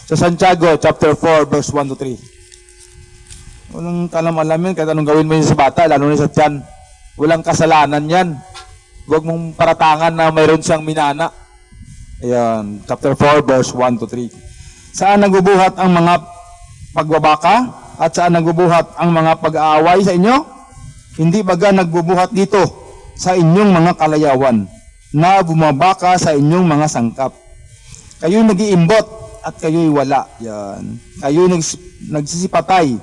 Sa Santiago, chapter 4, verse 1 to 3. Walang kalam-alam yan, kahit anong gawin mo yun sa bata, lalo na sa tiyan. Walang kasalanan yan. Huwag mong paratangan na mayroon siyang minana. Ayan, chapter 4, verse 1 to 3. Saan nagbubuhat ang mga pagbabaka? At saan nagbubuhat ang mga pag-aaway sa inyo? Hindi baga nagbubuhat dito sa inyong mga kalayawan na bumabaka sa inyong mga sangkap. Kayo'y nag-iimbot at kayo'y wala. Yan. Kayo'y nagsisipatay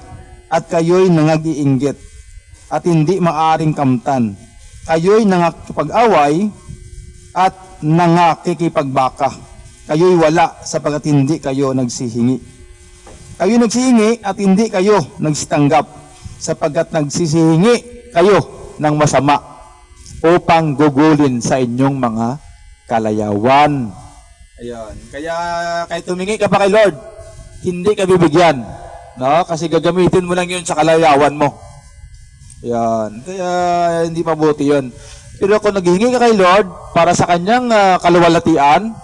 at kayo'y nangag-iinggit at hindi maaring kamtan. Kayo'y nangakipag-away at nangakikipagbaka. Kayo'y wala sapagkat hindi kayo nagsihingi. Kayo'y nagsihingi at hindi kayo nagsitanggap sapagkat nagsisihingi kayo ng masama upang gugulin sa inyong mga kalayawan. Ayan. Kaya kahit tumingi ka pa kay Lord, hindi ka bibigyan. No? Kasi gagamitin mo lang yun sa kalayawan mo. Ayan. Kaya hindi mabuti yun. Pero kung naghihingi ka kay Lord para sa kanyang kaluwalhatian,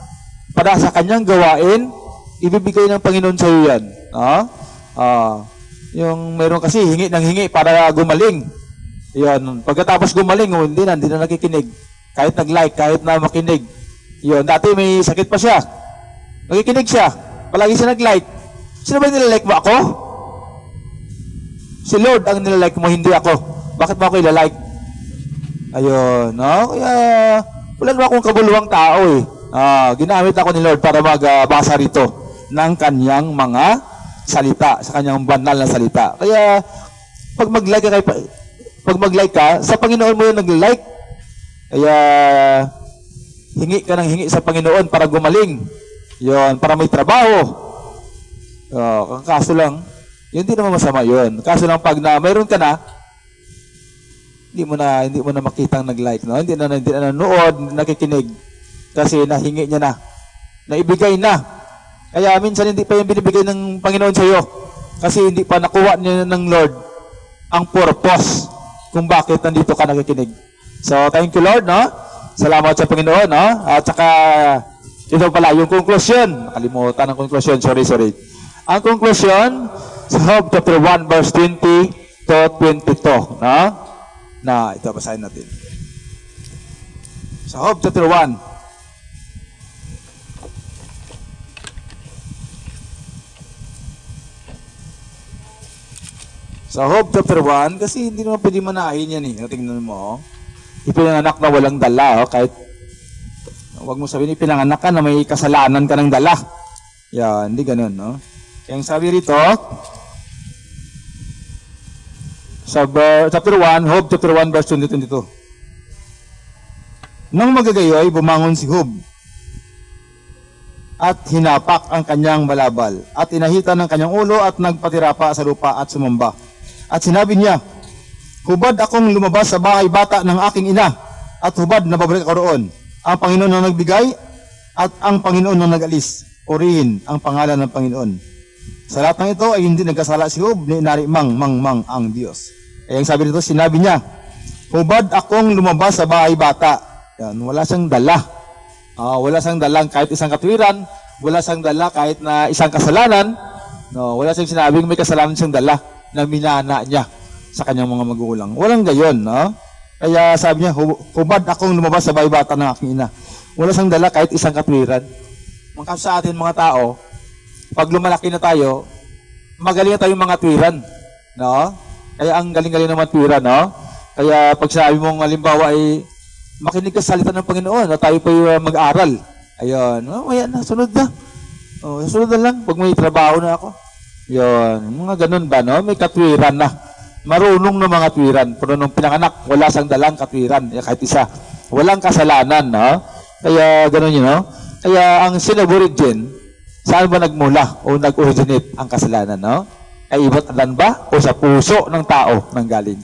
para sa kanyang gawain, ibibigay ng Panginoon sa iyo yan. No? Yung meron kasi hingi ng hingi para gumaling. Yan. Pagkatapos gumaling, hindi na nakikinig. Kahit nag-like, kahit na makinig. Yun. Dati may sakit pa siya. Nakikinig siya. Palagi siya nag-like. Sino ba nilalike mo? Ako? Si Lord ang nilalike mo, hindi ako. Bakit mo ako ilalike? Ayun. No? Kaya, wala naman akong kabuluhang tao eh. Ginamit ako ni Lord para magbasa rito ng kanyang mga salita, sa kanyang banal na salita. Kaya, pag mag-like ka, sa Panginoon mo yung nag-like. Kaya, hingi ka ng hingi sa Panginoon para gumaling. Yun, para may trabaho. Kaso lang, yun hindi naman masama yun. Kaso lang pag na mayroon ka na, hindi mo na makitang nag-like, no? Hindi na nanood, nakikinig. Kasi nahingi niya na. Naibigay na. Kaya minsan hindi pa yung binibigay ng Panginoon sa iyo. Kasi hindi pa nakuha niya ng Lord ang purpose kung bakit nandito ka nakikinig. So, thank you Lord, no? Salamat sa Panginoon, no? At saka, ito pala, yung conclusion. Nakalimutan ang conclusion, sorry. Ang conclusion, sa Job chapter 1, verse 20 to 22, no? Na, ito, basahin natin. Sa Job chapter 1, sa Job chapter 1, kasi hindi naman pwede manahin yan eh. Tingnan mo, ipinanganak na walang dala, kahit huwag mo sabihin, ipinanganak ka na may kasalanan ka ng dala. Yan, hindi ganun, no? Kaya ang sabi rito, sa chapter 1, Job chapter 1, verse 20-22. Nang magagayoy, bumangon si Job at hinapak ang kanyang balabal at inahitan ng kanyang ulo at nagpatirapa sa lupa at sumamba. At sinabi niya, hubad akong lumabas sa bahay bata ng aking ina, at hubad na babalik ako roon. Ang Panginoon na nagbigay, at ang Panginoon na nag-alis. Purihin ang pangalan ng Panginoon. Sa lahat ng ito ay hindi nagkasala si Job, ni inari mang ang Diyos. Kaya ang sabi nito, sinabi niya, hubad akong lumabas sa bahay bata. Yan, wala siyang dala. Wala siyang dalang kahit isang katwiran, wala siyang dala kahit na isang kasalanan. No, wala siyang sinabing may kasalanan siyang dala na minana niya sa kanyang mga magulang. Walang gayon, no? Kaya sabi niya, hubad akong lumabas sa bahay bata ng aking ina. Wala siyang dala kahit isang katwiran. Mga sa atin mga tao, pag lumalaki na tayo, magaling na tayong mga twiran, no? Kaya ang galing-galing naman twiran, no? Kaya pag sabi mong halimbawa ay makinig ka sa salita ng Panginoon, na tayo pa mag-aral. Ayun, ayan na, sunod na. Sunod na lang, pag may trabaho na ako. Yun, mga ganun ba, no? May katwiran na. Marunong na mga twiran. Pero nung pinanganak, wala sang dalang katwiran. Kahit isa. Walang kasalanan, no? Kaya ganun yun, no? Kaya ang sin of origin, saan ba nagmula o nag-originate ang kasalanan, no? Ay iba't alan ba? O sa puso ng tao nang galing?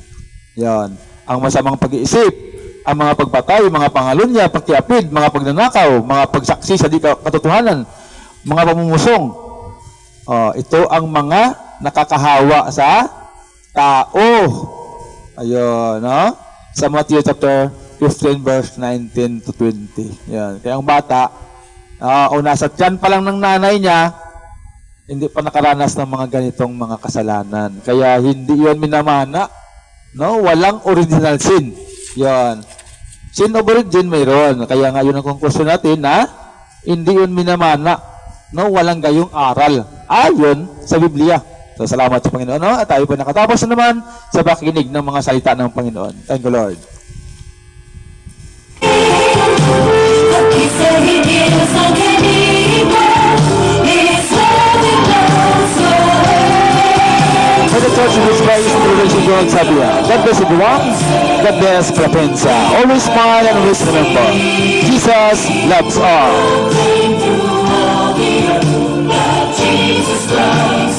Yun. Ang masamang pag-iisip, ang mga pagpatay, mga pangalunya, pagkiapid, mga pagnanakaw, mga pagsaksi sa di katotohanan, mga pamumusong. Ito ang mga nakakahawa sa tao. Ayun, no? Sa Matthew chapter 15 verse 19 to 20. Yan. Kaya ang bata, o nasa tiyan pa lang ng nanay niya, hindi pa nakaranas ng mga ganitong mga kasalanan. Kaya hindi yon minamana. No? Walang original sin. Yon. Sin of origin mayroon. Kaya nga yun ang conclusion natin na hindi yun minamana. No? Walang gayong aral. Ayon sa Biblia. So, salamat sa Panginoon. No? At tayo po nakatapos na naman sa pakikinig ng mga salita ng Panginoon. Thank you, Lord. He said he gives on anyone. His love it goes away. For the Church of Jesus Christ, Tribulation God, sabi niya, God bless everyone, God bless Plapensa. Always smile and always remember, Jesus loves all. Through all the earth, that Jesus loves